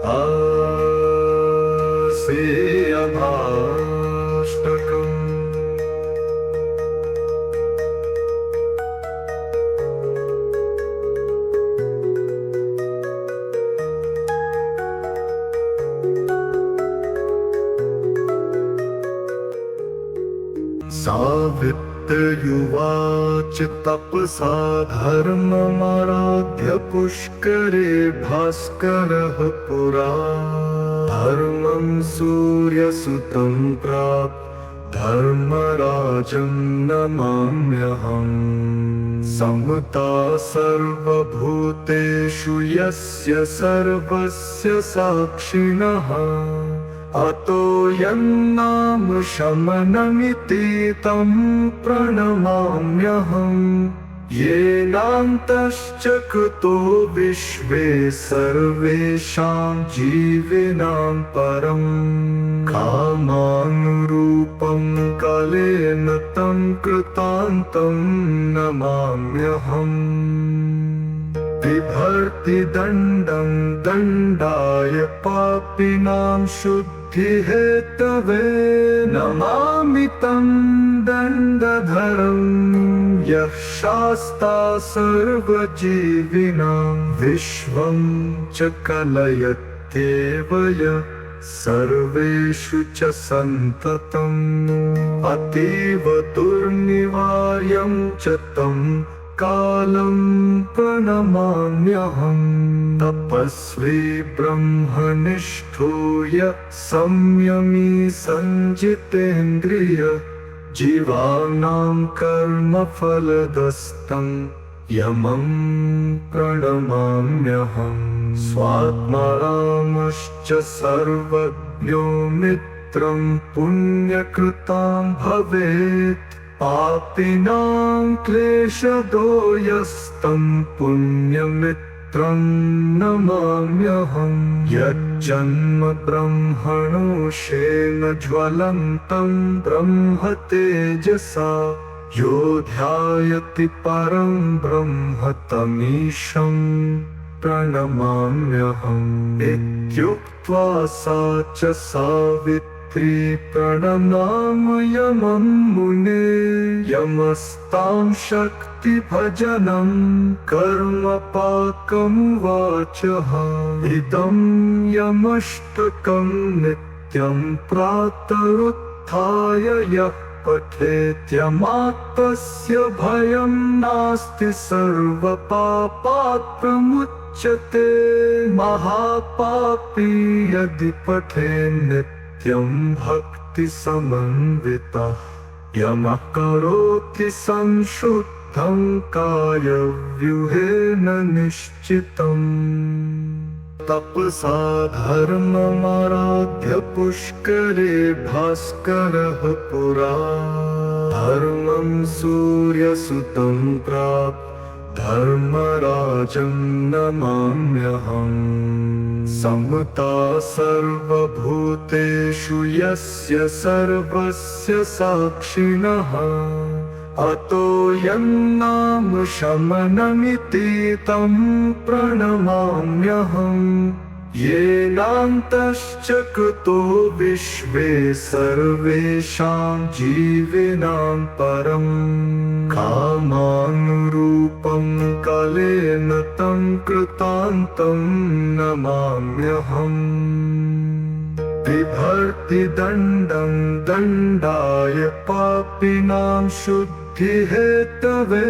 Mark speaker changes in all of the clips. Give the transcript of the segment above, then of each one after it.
Speaker 1: आसेयभाष्टकम्। सावित्र्युवाच तपसा धर्ममाराध्य पुष्करे भास्करः पुरा। धर्मं सूर्यसुतं प्राप्य धर्मराजं नमाम्यहम्। समता सर्वभूतेषु यस्य सर्वस्य साक्षिणः। अतो यन्नाम शमनमिति तं प्रणमाम्यहम्। येनान्तश्च कृतो विश्वे सर्वेषां जीविनां परम्। कामानुरूपं कालेन तं कृतान्तं नमाम्यहम्। बिभर्ति दण्डं दण्डाय पापिनां शुद्धिहेतवे। नमामि तं दण्डधरं यः शास्ता सर्वजीविनां। विश्वं च कलयत्येव यः सर्वेषु च सन्ततम्। अतीव दुर्निवार्यं च तं कालं प्रणमाम्यहम्। तपस्वी ब्रह्मनिष्ठो यः संयमी संजितेन्द्रिय। जीवानां कर्मफलदस्तं यमं प्रणमाम्यहम्। स्वात्मारामश्च सर्वज्ञो मित्रं पुण्यकृतां भवेत्। पापिनां क्लेशदो यस्तं पुण्यमित्रं नमाम्यहम्। यज्जन्म ब्रह्मणोषेण ज्वलन्तं ब्रह्म तेजसा। यो ध्यायति परं ब्रह्म तमीशं प्रणमाम्यहम्। इत्युक्त्वा सा च सावित्री प्रणमामयमं मुने। यमस्तां शक्तिभजनं कर्मपाकमुवाचः। इदं यमष्टकं नित्यं प्रातरुत्थाय यः पठेत्यमात्मस्य भयं नास्ति। सर्वपापात् प्रमुच्यते। महापापी यदि पठेन्नित्यं भक्तिसमन्वितः। यमः करोति संशुद्धं कायव्यूहेन निश्चितम्। तपसा धर्ममाराध्य पुष्करे भास्करः पुरा। धर्मं सूर्यसुतं प्राप्य धर्मराजं नमाम्यहम्। समता सर्वभूतेषु यस्य सर्वस्य साक्षिणः। अतो यन्नाम शमनमिति तं प्रणमाम्यहम्। येनान्तश्च कृतो विश्वे सर्वेषां जीविनां परम्। कामानुरूपं कालेन तं कृतान्तं नमाम्यहम्। बिभर्ति दण्डं दण्डाय पापिनां शुद्धिहेतवे।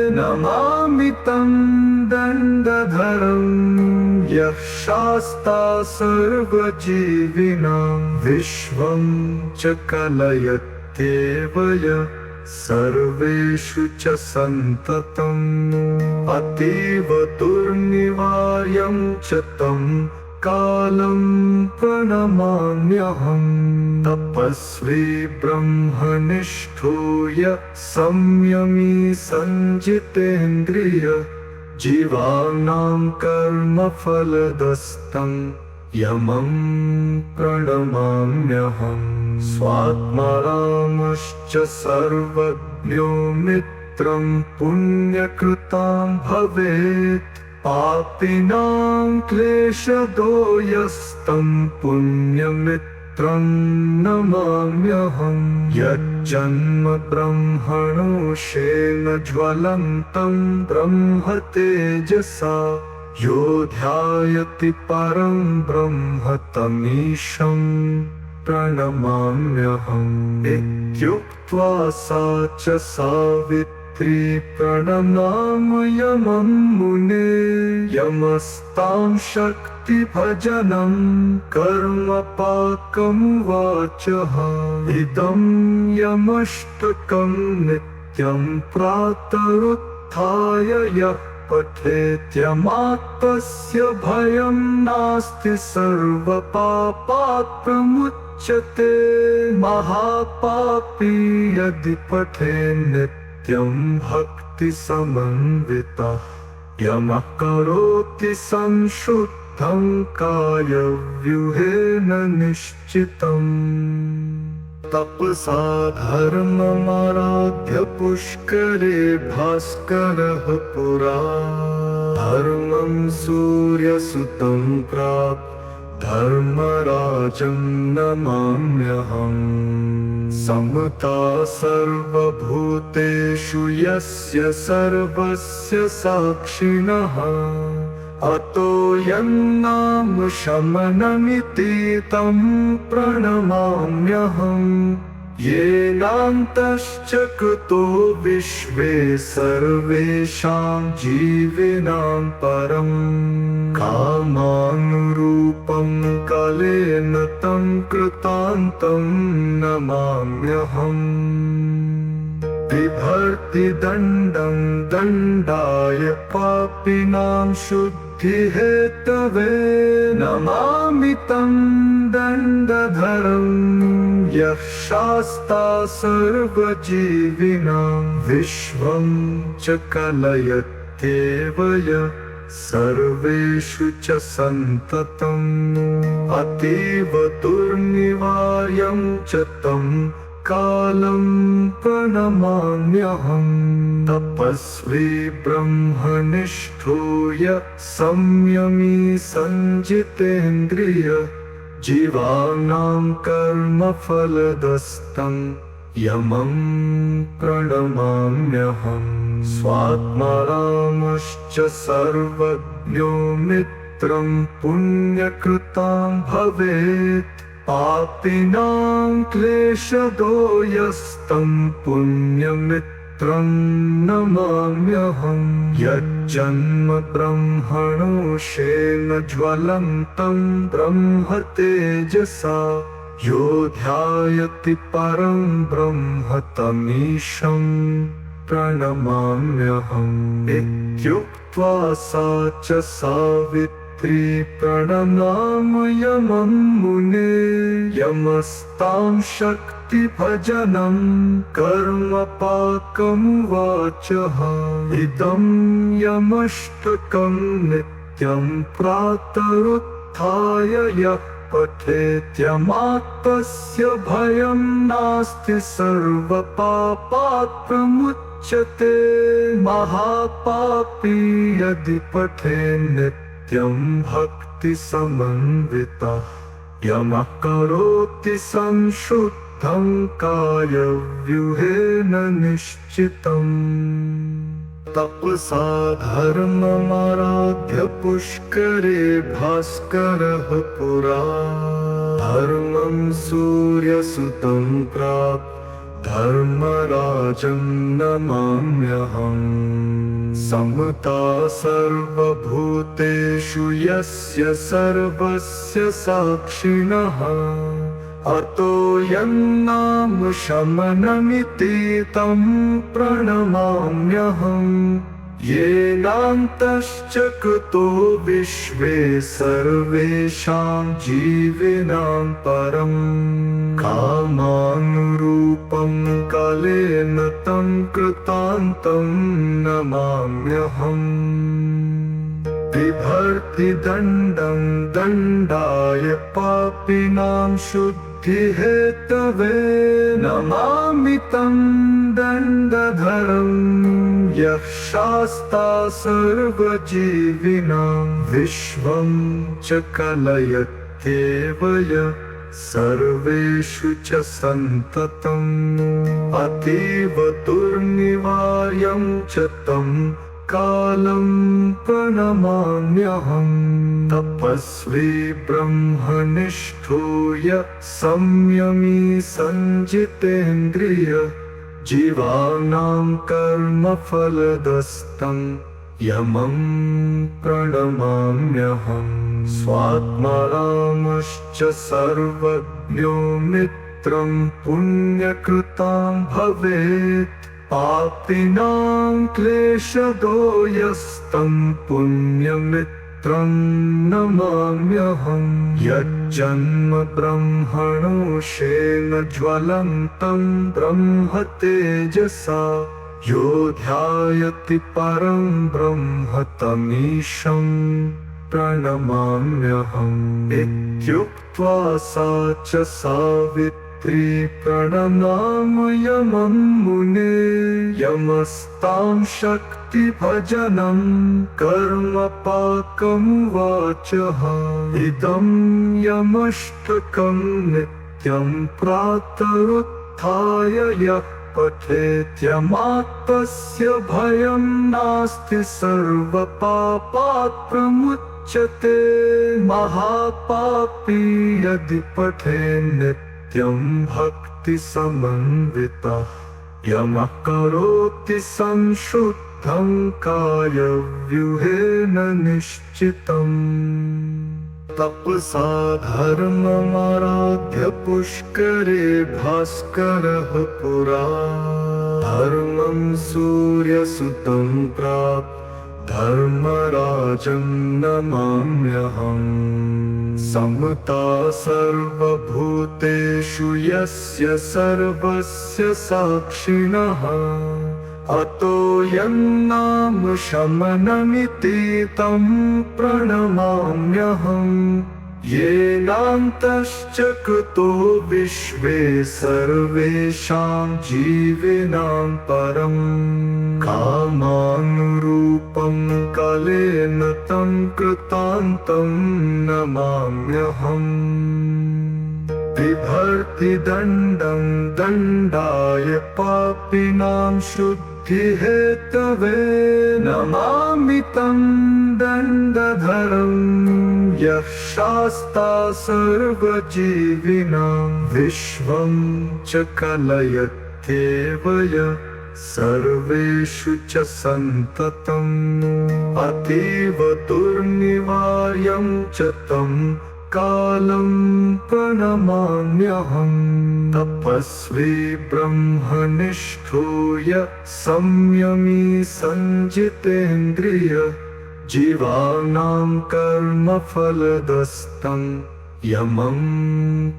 Speaker 1: नमामि तं दण्डधरं यः शास्ता सर्वजीविनां। विश्वं च कलयत्येव यः सर्वेषु च सन्ततम्। अतीव दुर्निवार्यं च तं कालं प्रणमाम्यहम्। तपस्वी ब्रह्मनिष्ठो यः संयमी संजितेन्द्रिय। जीवानां कर्मफलदस्तं यमं प्रणमाम्यहम्। स्वात्मारामश्च सर्वज्ञो मित्रं पुण्यकृतां भवेत्। पापिनां क्लेशदो यस्तं पुण्यमित्रं नमाम्यहं यज्जन्म ब्रह्मणोषेण ज्वलन्तं ब्रह्म तेजसा यो ध्यायति परं ब्रह्म तमीशं प्रणमाम्यहम् इत्युक्त्वा सा च सावित्री प्रणमामयमं मुने यमस्तां शक्तिभजनं कर्मपाकमुवाचः इदं यमष्टकं नित्यं प्रातरुत्थाय यः पठेत्यमात्मस्य भयं नास्ति सर्वपापात् प्रमुच्यते महापापी यदि पठे नित्यं भक्तिसमन्वितः यमः करोति संशुद्धं कायव्यूहेन निश्चितम् तपसा धर्ममाराध्य पुष्करे भास्करः पुरा धर्मं सूर्यसुतं प्राप्य धर्मराजं नमाम्यहम् समता सर्वभूतेषु यस्य सर्वस्य साक्षिणः अतो यन्नाम शमनमिति तं प्रणमाम्यहम् येनान्तश्च कृतो विश्वे सर्वेषां जीविनां परं कामानुरूपं कालेन तं कृतान्तं नमाम्यहम् बिभर्ति दण्डं दण्डाय पापिनां शुद्धिहेतवे नमामि तं दण्डधरं यः शास्ता सर्वजीविनां विश्वं च कलयत्येव यः सर्वेषु च सन्ततम् अतीव दुर्निवार्यं च तं कालं प्रणमाम्यहम् तपस्वी ब्रह्मनिष्ठो यः संयमी सञ्जितेन्द्रिय जीवानां कर्मफलदस्तं यमं प्रणमाम्यहम् स्वात्मारामश्च सर्वज्ञो मित्रं पुण्यकृतां भवेत् पापिनां क्लेशदो यस्तं पुण्यमित्रं नमाम्यहम् यज्जन्म ब्रह्मणोषेण ज्वलन्तं ब्रह्म तेजसा यो ध्यायति परं ब्रह्म तमीशं प्रणमाम्यहम् इत्युक्त्वा सा च सावित्री प्रणमामयमं मुने यमस्तां शक्तिभजनं कर्मपाकमुवाचः इदं यमष्टकं नित्यं प्रातरुत्थाय यः पठेत्यमात्मस्य भयं नास्ति सर्वपापात् प्रमुच्यते महापापी यदि पठे नित्यं भक्तिसमन्वितः यमः करोति संशुद्धं कायव्यूहेन निश्चितम् तपसा धर्ममाराध्य पुष्करे भास्करः पुरा धर्मं सूर्यसुतं प्राप्य धर्मराजं नमाम्यहम् समता सर्वभूतेषु यस्य सर्वस्य साक्षिणः अतो यन्नाम शमनमिति तं प्रणमाम्यहम् येनान्तश्च कृतो विश्वे सर्वेषां जीविनां परं कामानुरूपं कालेन तं कृतान्तं नमाम्यहम् बिभर्ति दण्डं दण्डाय पापिनां शुद्धिहेतवे शुद्धिहेतवे नमामि तं दण्डधरं यः शास्ता सर्वजीविनां विश्वं च कलयत्येव यः सर्वेषु च सन्ततम् अतीव दुर्निवार्यं च तं कालं प्रणमाम्यहम् तपस्वी ब्रह्मनिष्ठो यः संयमी सञ्जितेन्द्रिय जीवानां कर्मफलदस्तं यमं प्रणमाम्यहम् स्वात्मारामश्च सर्वज्ञो मित्रं पुण्यकृतां भवेत् पापिनां क्लेशदो यस्तं पुण्यमित्रं नमाम्यहम् यज्जन्म ब्रह्मणोषेण ज्वलन्तं ब्रह्म तेजसा यो ध्यायति परं ब्रह्म तमीशं प्रणमाम्यहम् इत्युक्त्वा सा च सावित्री प्रणमामयमं मुने यमस्तां शक्तिभजनं कर्मपाकमुवाचः इदं यमष्टकं नित्यं प्रातरुत्थाय यः पठेत्यमात्मस्य भयं नास्ति सर्वपापात् प्रमुच्यते महापापी यदि पठे नित्यं भक्तिसमन्वितः यमः करोति संशुद्धं कायव्यूहेन निश्चितम् तपसा धर्ममाराध्य पुष्करे भास्करः पुरा धर्मं सूर्यसुतं प्राप्त धर्मराजं नमाम्यहम् समता सर्वभूतेषु यस्य सर्वस्य साक्षिणः अतो यन्नाम शमनमिति तं प्रणमाम्यहम् येनान्तश्च कृतो विश्वे सर्वेषां जीविनां परं कामानुरूपं कलेन तं कृतान्तं नमाम्यहम् बिभर्ति दण्डं दण्डाय पापिनां शुद्धिहेतवे नमामि तं दण्डधरं यः शास्ता सर्वजीविनां विश्वं च कलयत्येव यः सर्वेषु च सन्ततम् अतीव दुर्निवार्यं च तं कालं प्रणमाम्यहम् तपस्वी ब्रह्मनिष्ठो यः संयमी सञ्जितेन्द्रिय जीवानां कर्मफलदस्तं यमं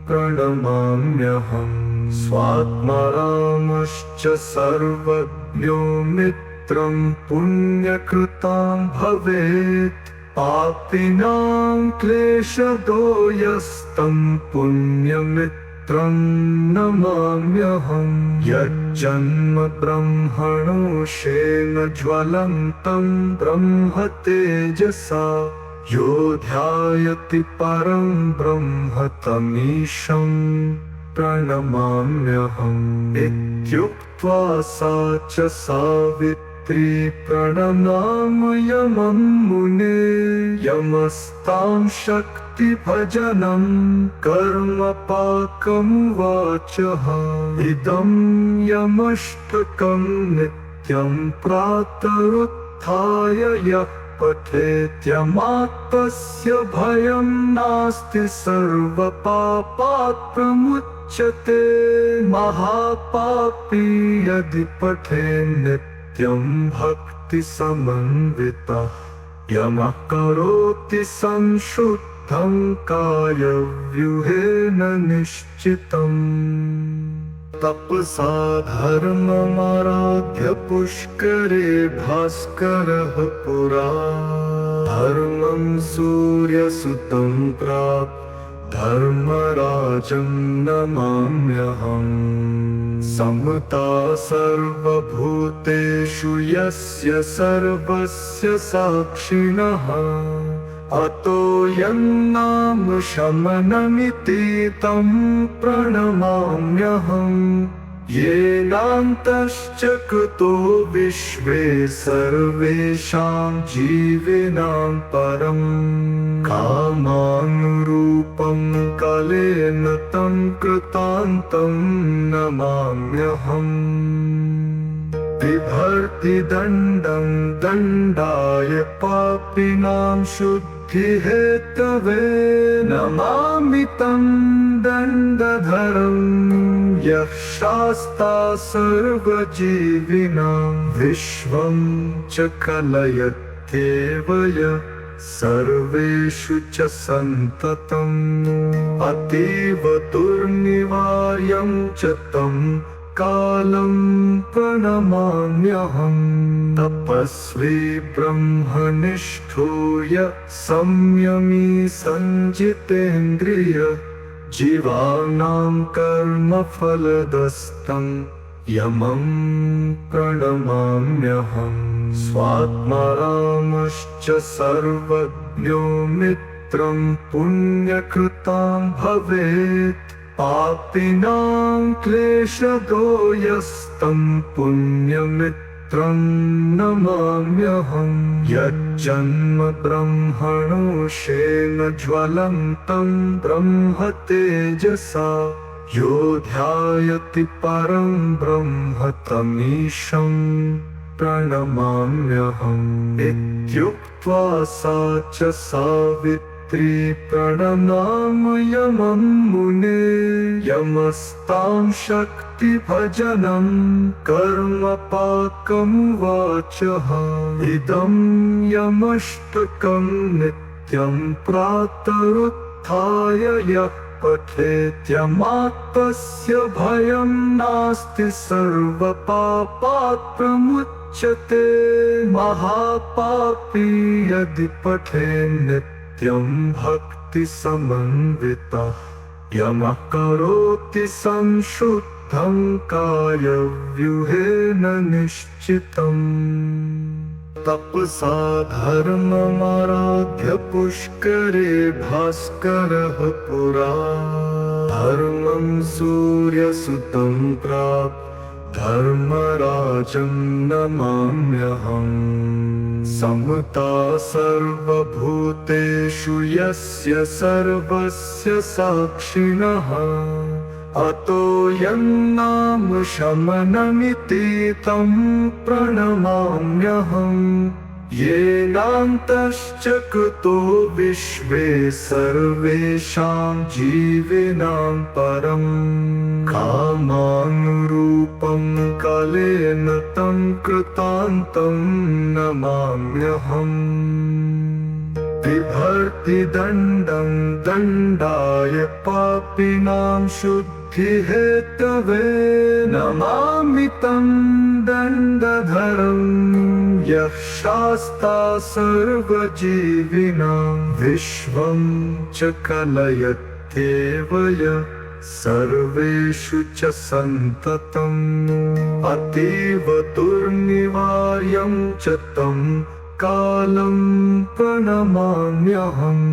Speaker 1: प्रणमाम्यहम् स्वात्मारामश्च सर्वज्ञो मित्रं पुण्यकृतां भवेत् पापिनां क्लेशदो यस्तं पुण्यमित्रं नमाम्यहम् यज्जन्म ब्रह्मणोषेण ज्वलन्तं ब्रह्म तेजसा यो ध्यायति परं ब्रह्म तमीशं प्रणमाम्यहम् इत्युक्त्वा सा च सावित्री प्रणमामयमं मुने यमस्तां शक्तिभजनं कर्मपाकमुवाचः इदं यमष्टकं नित्यं प्रातरुत्थाय यः पठेत्यमात्मस्य भयं नास्ति सर्वपापात् प्रमुच्यते महापापी यदि पठे नित्यं भक्तिसमन्वितः यमः करोति संशुद्धं कायव्यूहेन निश्चितम् तपसा धर्ममाराध्य पुष्करे भास्करः पुरा धर्मं सूर्यसुतं प्राप्त धर्मराजं नमाम्यहम् समता सर्वभूतेषु यस्य सर्वस्य साक्षिणः अतो यन्नाम शमनमिति तं प्रणमाम्यहम् येनान्तश्च कृतो विश्वे सर्वेषां जीविनां परं कामानुरूपं कालेन तं कृतान्तं नमाम्यहम् बिभर्ति दण्डं दण्डाय पापिनां शुद्धिहेतवे नमामि तं दण्डधरं यः शास्ता सर्वजीविनां विश्वं च कलयत्येव यः सर्वेषु च सन्ततम् अतीव दुर्निवार्यं च तं कालं प्रणमाम्यहम् तपस्वी ब्रह्मनिष्ठो यः संयमी सञ्जितेन्द्रिय जीवानां कर्मफलदस्तं यमं प्रणमाम्यहम् स्वात्मारामश्च सर्वज्ञो मित्रं पुण्यकृतां भवेत् पापिनां क्लेशदो यस्तं पुण्यमित्रं नमाम्यहम् यज्जन्म ब्रह्मणोषेण ज्वलन्तं ब्रह्म तेजसा यो ध्यायति परं ब्रह्म तमीशं प्रणमाम्यहम् इत्युक्त्वा सा च सावित्री प्रणनामयमं मुने यमस्तां शक्तिभजनं कर्मपाकमुवाचः इदं यमष्टकं नित्यं प्रातरुत्थाय यः पठेत्यमात्मस्य भयं नास्ति सर्वपापात् प्रमुच्यते महापापी यदि पठेन्नित्यं भक्तिसमन्वितः यमः करोति संशुद्धं कायव्यूहेन निश्चितम् तपसा धर्ममाराध्य पुष्करे भास्करः पुरा धर्मं सूर्यसुतं प्राप्य धर्मराजं नमाम्यहम् समता सर्वभूतेषु यस्य सर्वस्य साक्षिणः अतो यन्नाम शमनमिति तं प्रणमाम्यहम् येनान्तश्च कृतो विश्वे सर्वेषां जीविनां परं कामानुरूपं कालेन तं कृतान्तं नमाम्यहम् बिभर्ति दण्डं दण्डाय पापिनां शुद्धिहेतवे नमामि तं दण्डधरं यः शास्ता सर्वजीविनां विश्वं च कलयत्येव यः सर्वेषु च सन्ततम् अतीव दुर्निवार्यं च तं कालं प्रणमाम्यहम्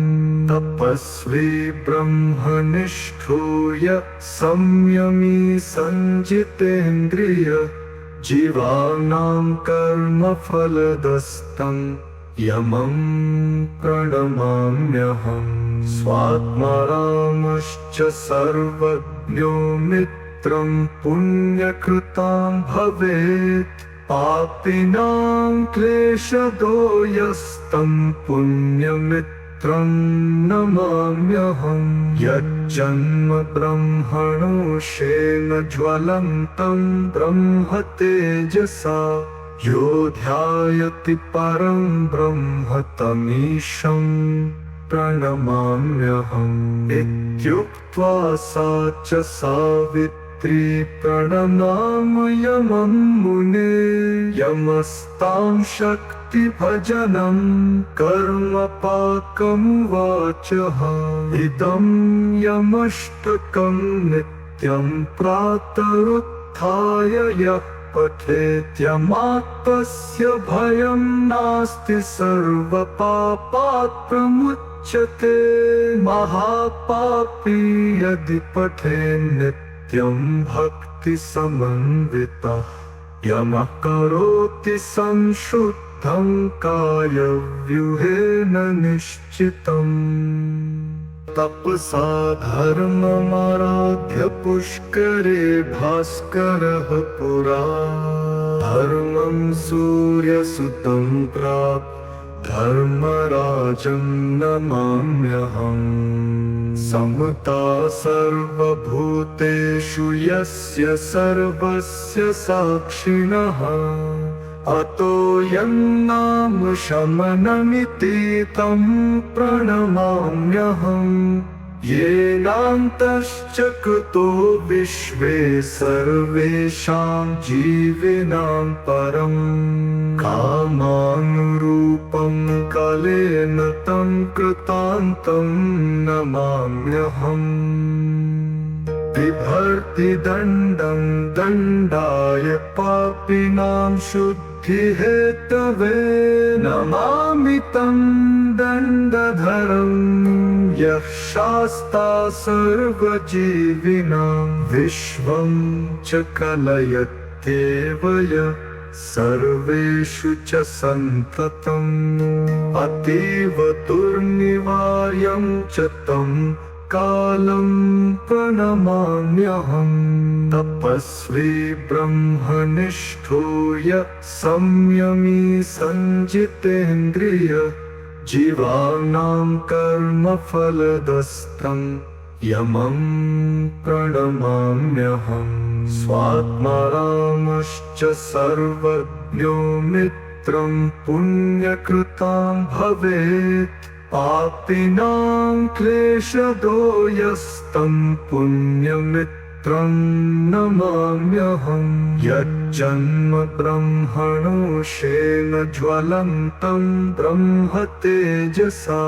Speaker 1: तपस्वी ब्रह्मनिष्ठो यः संयमी सञ्जितेन्द्रिय जीवानां कर्मफलदस्तं यमं प्रणमाम्यहम् स्वात्मारामश्च सर्वज्ञो मित्रं पुण्यकृतां भवेत् पापिनां क्लेशदो यस्तं पुण्यमित्रं नमाम्यहम् यज्जन्म ब्रह्मणोषेण ज्वलन्तं ब्रह्म तेजसा यो ध्यायति परं ब्रह्म तमीशं प्रणमाम्यहम् इत्युक्त्वा सा च सावित्री प्रणमामयमं मुने यमस्तां शक्तिभजनं कर्मपाकं वाचः इदं यमष्टकं नित्यं प्रातरुत्थाय यः पठेत्यमात्मस्य भयं नास्ति सर्वपापात् प्रमुच्यते महापापी यदि पठेन् नित्यं भक्तिसमन्वितः यमः करोति संशुद्धं कायव्यूहेन निश्चितम् तपसा धर्ममाराध्य पुष्करे भास्करः पुरा धर्मं सूर्यसुतं प्राप्य धर्मराजं नमाम्यहम् समता सर्वभूतेषु यस्य सर्वस्य साक्षिणः अतो यन्नाम शमनमिति तं प्रणमाम्यहम् येनान्तश्च कृतो विश्वे सर्वेषां जीविनां परम् कामानुरूपं कालेन तं कृतान्तं नमाम्यहम् बिभर्ति दण्डं दण्डाय पापिनां शुद्धिहेतवे नमामि तं दण्डधरं यः शास्ता सर्वजीविनां विश्वं च कलयत्येव यः सर्वेषु च सन्ततम् अतीव दुर्निवार्यं च तं कालं प्रणमाम्यहम् तपस्वी ब्रह्मनिष्ठो यः संयमी संजितेन्द्रिय जीवानां कर्मफलदस्तं यमं प्रणमाम्यहम् स्वात्मारामश्च सर्वज्ञो मित्रं पुण्यकृतां भवेत् पापिनां क्लेशदो यस्तं पुण्यमित्रं नमाम्यहम् यज्जन्म ब्रह्मणोषेण ज्वलन्तं ब्रह्म तेजसा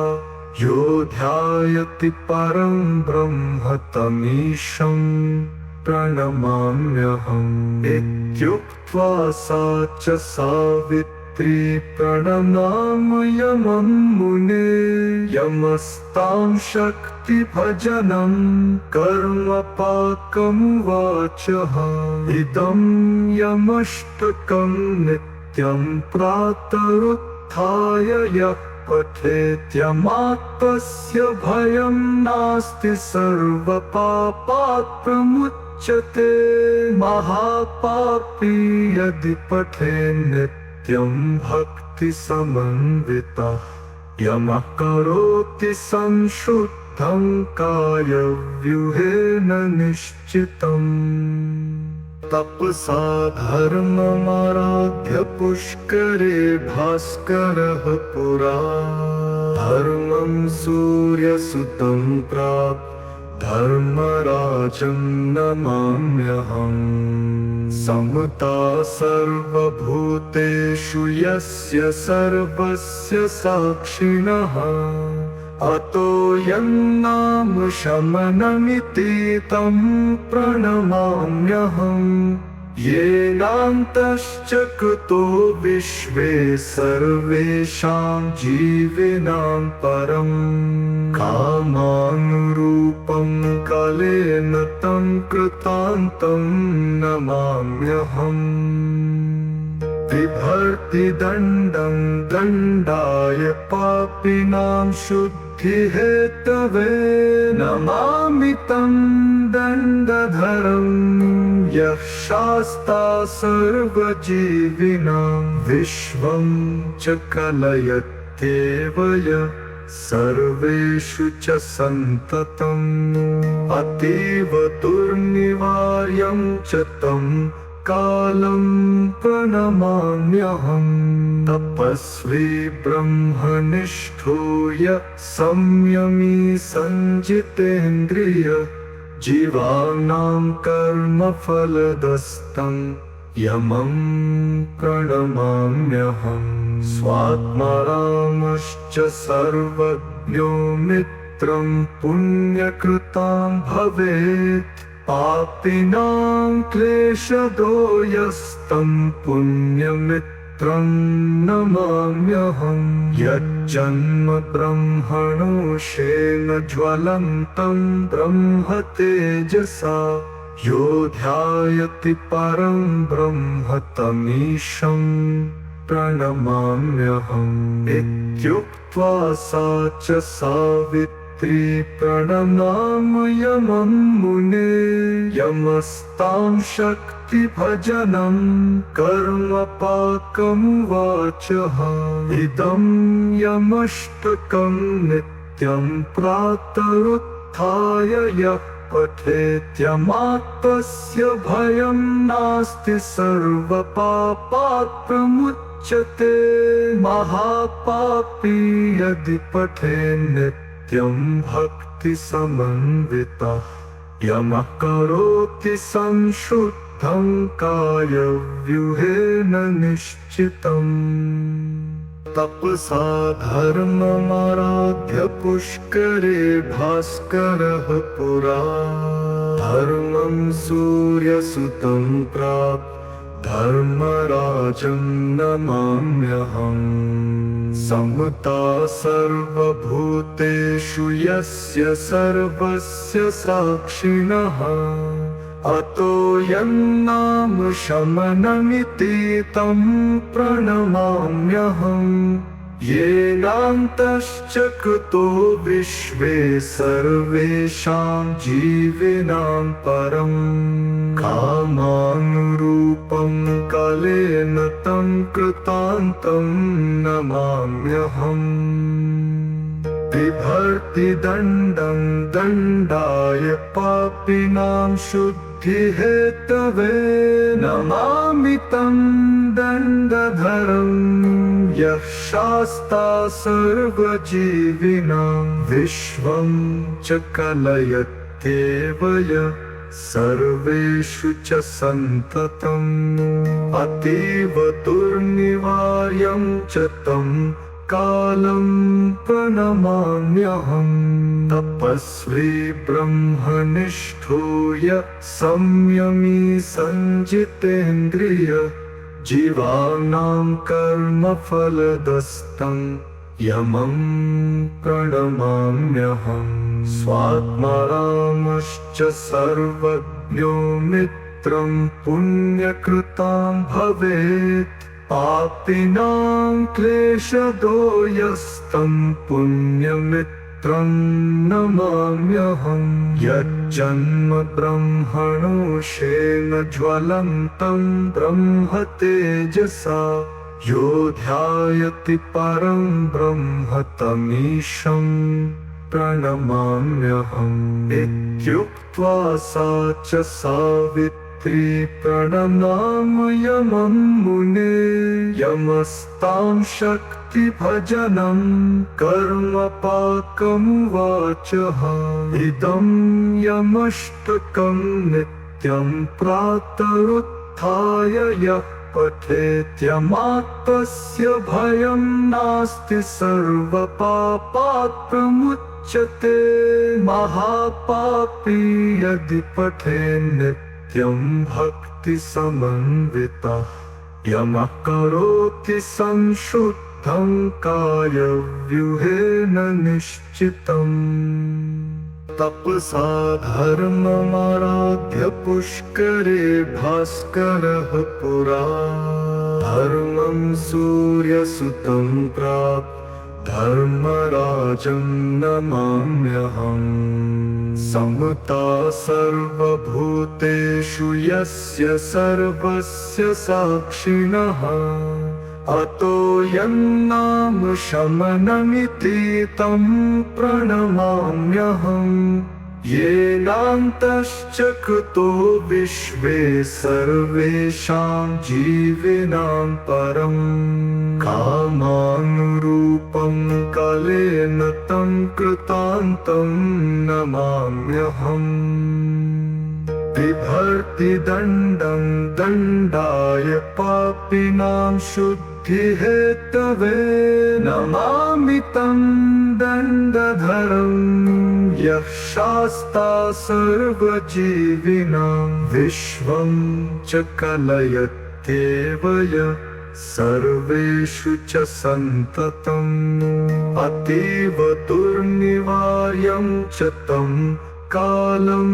Speaker 1: यो ध्यायति परं ब्रह्म तमीशं प्रणमाम्यहम् इत्युक्त्वा सा च सावित्री प्रणमामयमं मुने यमस्तां शक्तिभजनं कर्मपाकं वाचः इदं यमष्टकं नित्यं प्रातरुत्थाय यः पठेत्यमात्मस्य भयं नास्ति सर्वपापात् प्रमुच्यते महापापी यदि पठेन् नित्यं भक्तिसमन्वितः यमः करोति संशुद्धं कायव्यूहेन निश्चितम् तपसा धर्ममाराध्य पुष्करे भास्करः पुरा धर्मं सूर्यसुतं प्राप्य धर्मराजं नमाम्यहम् समता सर्वभूतेषु यस्य सर्वस्य साक्षिणः अतो यन्नाम शमनमिति तं प्रणमाम्यहम् येनान्तश्च कृतो विश्वे सर्वेषां जीविनां परम् कामानुरूपं कालेन तं कृतान्तं नमाम्यहम् बिभर्ति दण्डं दण्डाय पापिनां शुद्धिहेतवे नमामि तं दण्डधरं यः शास्ता सर्वजीविनां विश्वं च कलयत्येव यः सर्वेषु च सन्ततम् अतीव दुर्निवार्यं च तं कालं प्रणमाम्यहम् तपस्वी ब्रह्मनिष्ठो यः संयमी संजितेन्द्रिय जीवानां कर्मफलदस्तं यमं प्रणमाम्यहम् स्वात्मारामश्च सर्वज्ञो मित्रं पुण्यकृतां भवेत् पापिनां क्लेशदो यस्तं पुण्यमित्रं नमाम्यहम् यज्जन्म ब्रह्मणोषेण ज्वलन्तं ब्रह्म तेजसा यो ध्यायति परं ब्रह्म तमीशं प्रणमाम्यहम् इत्युक्त्वा सा च सावित्री प्रणमामयमं मुने यमस्तां शक्तिभजनं कर्मपाकमुवाचः इदं यमष्टकं नित्यं प्रातरुत्थाय यः पठेत्यमात्मस्य भयं नास्ति सर्वपापात् प्रमुच्यते महापापी यदि पठे नित्यं भक्तिसमन्वितः यमः करोति संशुद्धं कायव्यूहेन निश्चितम् तपसा धर्ममाराध्य पुष्करे भास्करः पुरा धर्मं सूर्यसुतं प्राप्य धर्मराजं नमाम्यहम् समता सर्वभूतेषु यस्य सर्वस्य साक्षिणः अतो यन्नाम शमनमिति तं प्रणमाम्यहम् येनान्तश्च कृतो विश्वे सर्वेषां जीविनां परं कामानुरूपं कालेन तं कृतान्तं नमाम्यहम् बिभर्ति दण्डं दण्डाय पापिनां शुद्धिहेतवे नमामि तं दण्डधरं यः शास्ता सर्वजीविनां विश्वं च कलयत्येव यः सर्वेषु च सन्ततम् अतीव दुर्निवार्यं च तं कालं प्रणमाम्यहम् तपस्वी ब्रह्मनिष्ठो यः संयमी सञ्जितेन्द्रिय जीवानां कर्मफलदस्तं यमं प्रणमाम्यहम् स्वात्मारामश्च सर्वज्ञो मित्रं पुण्यकृतां भवेत् पापिनां क्लेशदो यस्तं पुण्यमित्रं नमाम्यहम् यज्जन्म ब्रह्मणोषेण ज्वलन्तं ब्रह्म तेजसा यो ध्यायति परं ब्रह्म तमीशं प्रणमाम्यहम् इत्युक्त्वा सा च सावित्री प्रणमामयमं मुने यमस्तां शक्तिभजनं कर्मपाकमुवाचः इदं यमष्टकं नित्यं प्रातरुत्थाय यः पठेत्यमात्मस्य भयं नास्ति सर्वपापात् प्रमुच्यते महापापी यदि पठे नित्यं भक्तिसमन्वितः यमः करोति संशुद्धं कायव्यूहेन निश्चितम् तपसा धर्ममाराध्य पुष्करे भास्करः पुरा धर्मं सूर्यसुतं प्राप्य धर्मराजं नमाम्यहम् समता सर्वभूतेषु यस्य सर्वस्य साक्षिणः अतो यन्नाम शमनमिति तं प्रणमाम्यहम् येनान्तश्च कृतो विश्वे सर्वेषां जीविनां परं कामानुरूपं कालेन तं कृतान्तं नमाम्यहम् बिभर्ति दण्डं दण्डाय पापिनां शुद्धिहेतवे नमामि तं दण्डधरं यः शास्ता सर्वजीविनां विश्वं च कलयत्येव यः सर्वेषु च सन्ततम् अतीव दुर्निवार्यं च तं कालं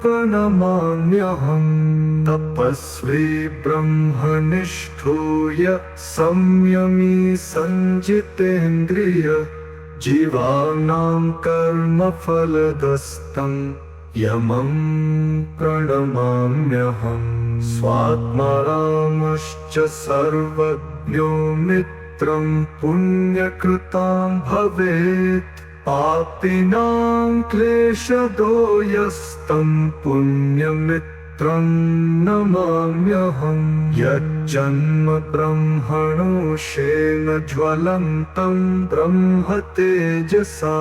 Speaker 1: प्रणमाम्यहं तपस्वी ब्रह्मनिष्ठो यः संयमी संजितेन्द्रिय जीवानां कर्मफलदस्तं यमं प्रणमाम्यहं स्वात्मारामश्च सर्वज्ञो मित्रं पुण्यकृतां भवेत् पापिनां क्लेशदो यस्तं पुण्यमित्रं नमाम्यहं यज्जन्म ब्रह्मणोषेण ज्वलन्तं ब्रह्म तेजसा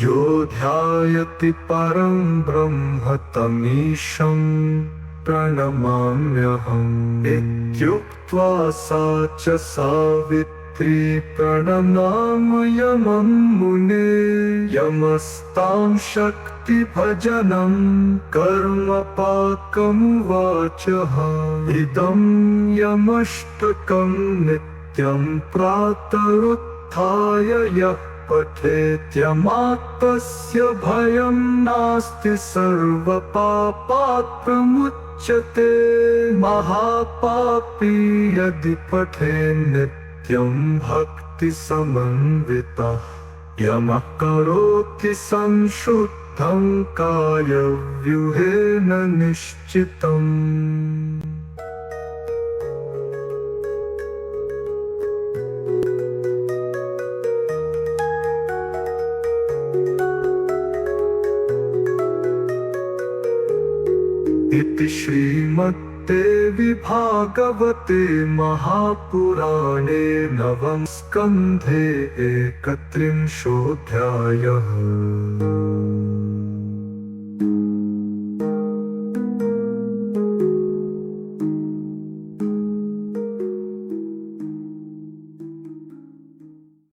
Speaker 1: यो ध्यायति परं ब्रह्म तमीशं प्रणमाम्यहम् इत्युक्त्वा सा च सावित्री प्रणमामयमं मुने यमस्तां शक्तिभजनं कर्मपाकमुवाचः इदं यमष्टकं नित्यं प्रातरुत्थाय यः पठेत्यमात्मस्य भयं नास्ति सर्वपापात् प्रमुच्यते महापापी यदि पठेन् नित्यं भक्तिसमन्वितः यमः करोति संशुद्धं कायव्यूहेन निश्चितम्। इति श्रीमद्देवी भागवते महापुराणे नवम स्कन्धे 31 अध्यायः।